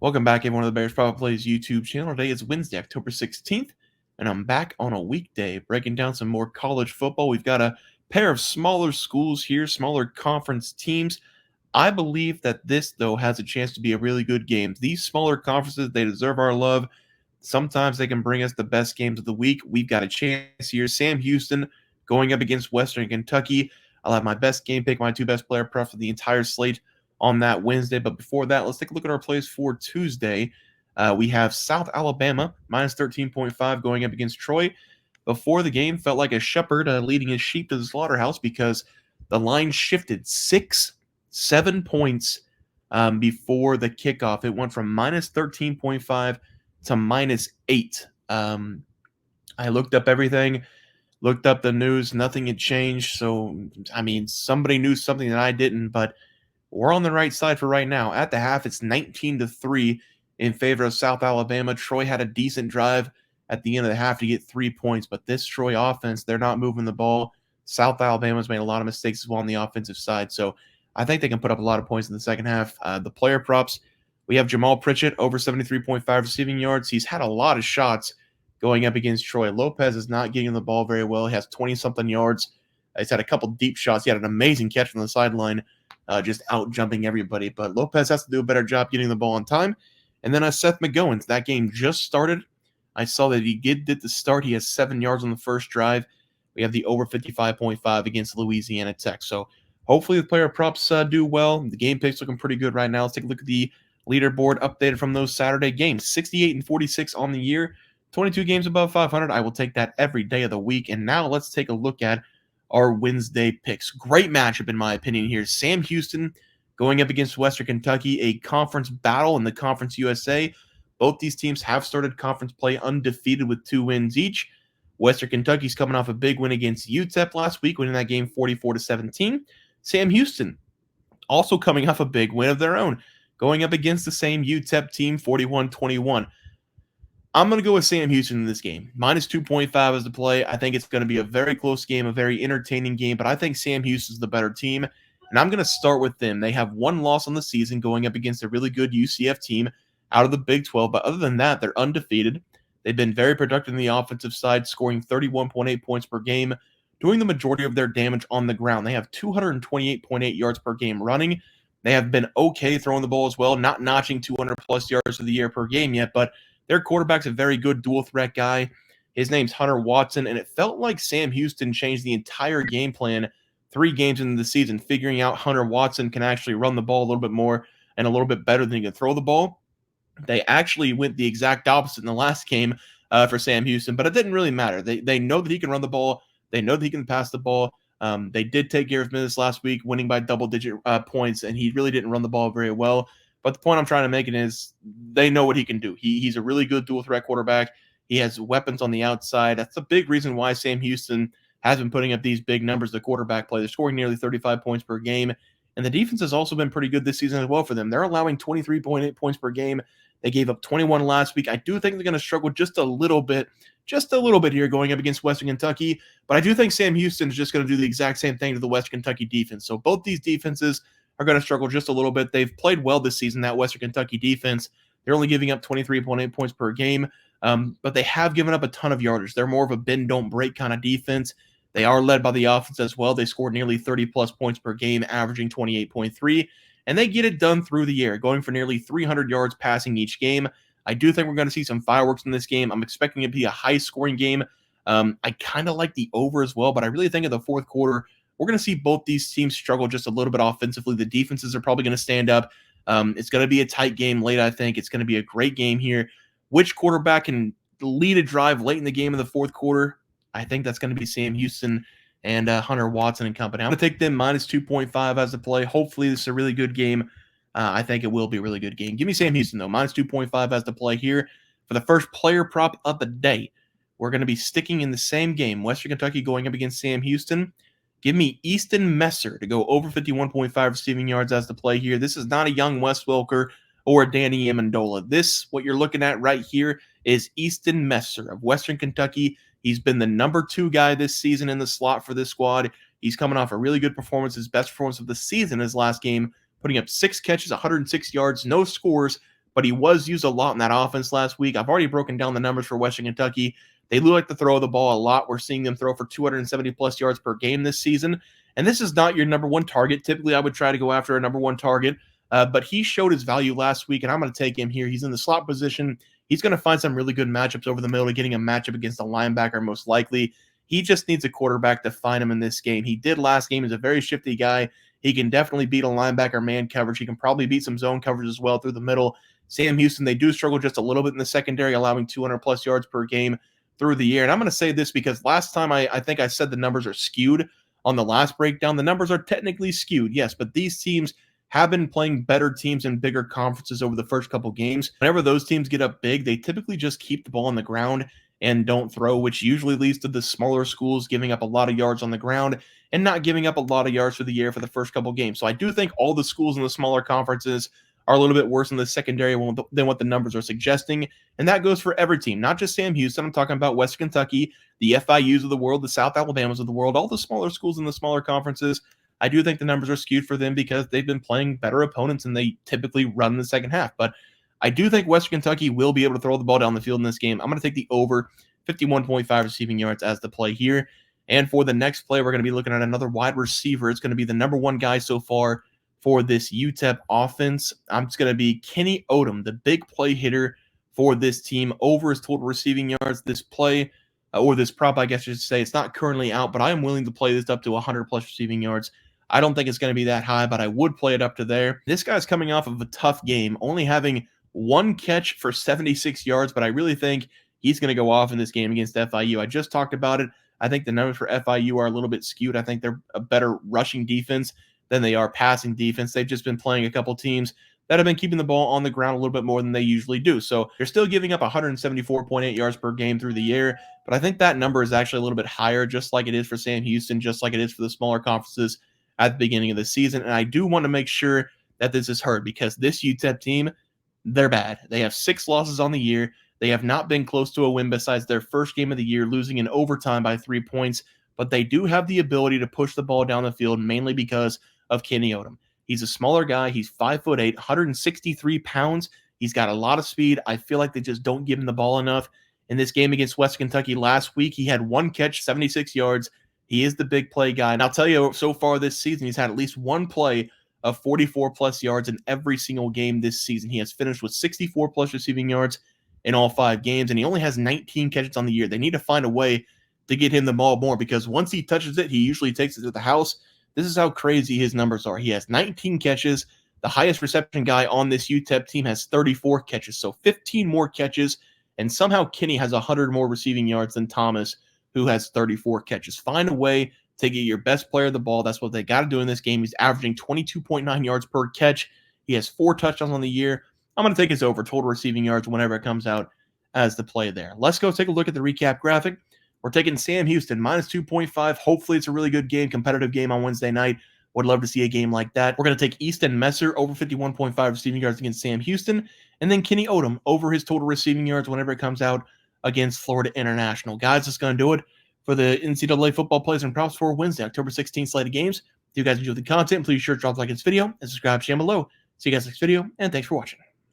Welcome back, everyone, to the Bears Probably Plays YouTube channel. Today is Wednesday, October 16th, and I'm back on a weekday breaking down some more college football. We've got a pair of smaller schools here, smaller conference teams. I believe that this, though, has a chance to be a really good game. These smaller conferences, they deserve our love. Sometimes they can bring us the best games of the week. We've got a chance here. Sam Houston going up against Western Kentucky. I'll have my best game pick, my two best player prep for the entire slate on that Wednesday. But before that, let's take a look at our plays for Tuesday. We have South Alabama minus 13.5 going up against Troy. Before the game, felt like a shepherd leading his sheep to the slaughterhouse because the line shifted 7 points before the kickoff. It went from minus 13.5 to -8. I looked up everything, looked up the news, nothing had changed. So, I mean, somebody knew something that I didn't, but we're on the right side for right now. At the half, it's 19-3 in favor of South Alabama. Troy had a decent drive at the end of the half to get 3 points, but this Troy offense, they're not moving the ball. South Alabama's made a lot of mistakes as well on the offensive side, so I think they can put up a lot of points in the second half. The player props, we have Jamal Pritchett over 73.5 receiving yards. He's had a lot of shots going up against Troy. Lopez is not getting the ball very well. He has 20-something yards. He's had a couple deep shots. He had an amazing catch from the sideline, just out jumping everybody. But Lopez has to do a better job getting the ball on time. And then Seth McGowens, that game just started. I saw that he did the start. He has 7 yards on the first drive. We have the over 55.5 against Louisiana Tech. So hopefully the player props do well. The game pick's looking pretty good right now. Let's take a look at the leaderboard updated from those Saturday games. 68-46 on the year. 22 games above 500. I will take that every day of the week. And now let's take a look at our Wednesday picks. Great matchup, in my opinion, here. Sam Houston going up against Western Kentucky, a conference battle in the Conference USA. Both these teams have started conference play undefeated with 2 wins each. Western Kentucky's coming off a big win against UTEP last week, winning that game 44-17. Sam Houston also coming off a big win of their own, going up against the same UTEP team, 41-21. I'm going to go with Sam Houston in this game. Minus 2.5 is the play. I think it's going to be a very close game, a very entertaining game, but I think Sam Houston's the better team, and I'm going to start with them. They have 1 loss on the season going up against a really good UCF team out of the Big 12, but other than that, they're undefeated. They've been very productive on the offensive side, scoring 31.8 points per game, doing the majority of their damage on the ground. They have 228.8 yards per game running. They have been okay throwing the ball as well, not notching 200-plus yards for the year per game yet, but their quarterback's a very good dual-threat guy. His name's Hunter Watson, and it felt like Sam Houston changed the entire game plan 3 games into the season, figuring out Hunter Watson can actually run the ball a little bit more and a little bit better than he can throw the ball. They actually went the exact opposite in the last game for Sam Houston, but it didn't really matter. They know that he can run the ball. They know that he can pass the ball. They did take care of business last week, winning by double-digit points, and he really didn't run the ball very well. But the point I'm trying to make is they know what he can do. He's a really good dual-threat quarterback. He has weapons on the outside. That's a big reason why Sam Houston has been putting up these big numbers, the quarterback play. They're scoring nearly 35 points per game. And the defense has also been pretty good this season as well for them. They're allowing 23.8 points per game. They gave up 21 last week. I do think they're going to struggle just a little bit here going up against Western Kentucky. But I do think Sam Houston is just going to do the exact same thing to the Western Kentucky defense. So both these defenses are going to struggle just a little bit. They've played well this season, that Western Kentucky defense. They're only giving up 23.8 points per game, but they have given up a ton of yardage. They're more of a bend, don't break kind of defense. They are led by the offense as well. They scored nearly 30-plus points per game, averaging 28.3, and they get it done through the air, going for nearly 300 yards passing each game. I do think we're going to see some fireworks in this game. I'm expecting it to be a high-scoring game. I kind of like the over as well, but I really think in the fourth quarter, we're going to see both these teams struggle just a little bit offensively. The defenses are probably going to stand up. It's going to be a tight game late, I think. It's going to be a great game here. Which quarterback can lead a drive late in the game in the fourth quarter? I think that's going to be Sam Houston and Hunter Watson and company. I'm going to take them minus 2.5 as the play. Hopefully this is a really good game. I think it will be a really good game. Give me Sam Houston, though. Minus 2.5 as the play here. For the first player prop of the day, we're going to be sticking in the same game. Western Kentucky going up against Sam Houston. Give me Easton Messer to go over 51.5 receiving yards as the play here. This is not a young Wes Welker or a Danny Amendola. This, what you're looking at right here, is Easton Messer of Western Kentucky. He's been the number 2 guy this season in the slot for this squad. He's coming off a really good performance, his best performance of the season, his last game, putting up 6 catches, 106 yards, no scores, but he was used a lot in that offense last week. I've already broken down the numbers for Western Kentucky. They do like to throw the ball a lot. We're seeing them throw for 270 plus yards per game this season. And this is not your number one target. Typically, I would try to go after a number one target, but he showed his value last week, and I'm going to take him here. He's in the slot position. He's going to find some really good matchups over the middle to getting a matchup against a linebacker, most likely. He just needs a quarterback to find him in this game. He did last game. He's a very shifty guy. He can definitely beat a linebacker man coverage. He can probably beat some zone coverage as well through the middle. Sam Houston, they do struggle just a little bit in the secondary, allowing 200 plus yards per game through the year. And I'm going to say this because last time I think I said the numbers are skewed on the last breakdown. The numbers are technically skewed, yes, but these teams have been playing better teams in bigger conferences over the first couple games. Whenever those teams get up big, they typically just keep the ball on the ground and don't throw, which usually leads to the smaller schools giving up a lot of yards on the ground and not giving up a lot of yards through the air for the first couple games. So I do think all the schools in the smaller conferences are a little bit worse in the secondary than what the numbers are suggesting. And that goes for every team, not just Sam Houston. I'm talking about Western Kentucky, the FIUs of the world, the South Alabamas of the world, all the smaller schools in the smaller conferences. I do think the numbers are skewed for them because they've been playing better opponents and they typically run in the second half. But I do think Western Kentucky will be able to throw the ball down the field in this game. I'm going to take the over 51.5 receiving yards as the play here. And for the next play, we're going to be looking at another wide receiver. It's going to be the number one guy so far for this UTEP offense. It's going to be Kenny Odom, the big play hitter for this team, over his total receiving yards. This play, or this prop, I guess I should say, it's not currently out, but I am willing to play this up to 100 plus receiving yards. I don't think it's going to be that high, but I would play it up to there. This guy's coming off of a tough game, only having one catch for 76 yards, but I really think he's going to go off in this game against FIU. I just talked about it. I think the numbers for FIU are a little bit skewed. I think they're a better rushing defense than they are passing defense. They've just been playing a couple teams that have been keeping the ball on the ground a little bit more than they usually do. So they're still giving up 174.8 yards per game through the air, but I think that number is actually a little bit higher, just like it is for Sam Houston, just like it is for the smaller conferences at the beginning of the season. And I do want to make sure that this is heard because this UTEP team, they're bad. They have 6 losses on the year. They have not been close to a win besides their first game of the year, losing in overtime by 3 points. But they do have the ability to push the ball down the field, mainly because of Kenny Odom. He's a smaller guy. He's 5'8", 163 pounds. He's got a lot of speed. I feel like they just don't give him the ball enough. In this game against West Kentucky last week, he had one catch, 76 yards. He is the big play guy. And I'll tell you, so far this season, he's had at least one play of 44 plus yards in every single game this season. He has finished with 64 plus receiving yards in all 5 games, and he only has 19 catches on the year. They need to find a way to get him the ball more because once he touches it, he usually takes it to the house. This is how crazy his numbers are. He has 19 catches. The highest reception guy on this UTEP team has 34 catches, so 15 more catches, and somehow Kenny has 100 more receiving yards than Thomas, who has 34 catches. Find a way to get your best player the ball. That's what they got to do in this game. He's averaging 22.9 yards per catch. He has 4 touchdowns on the year. I'm going to take his over total receiving yards whenever it comes out as the play there. Let's go take a look at the recap graphic. We're taking Sam Houston, minus 2.5. Hopefully it's a really good game, competitive game on Wednesday night. Would love to see a game like that. We're going to take Easton Messer over 51.5 receiving yards against Sam Houston. And then Kenny Odom over his total receiving yards whenever it comes out against Florida International. Guys, that's going to do it for the NCAA football plays and props for Wednesday, October 16th slate of games. If you guys enjoyed the content, please sure to drop a like this video and subscribe to the channel below. See you guys next video, and thanks for watching.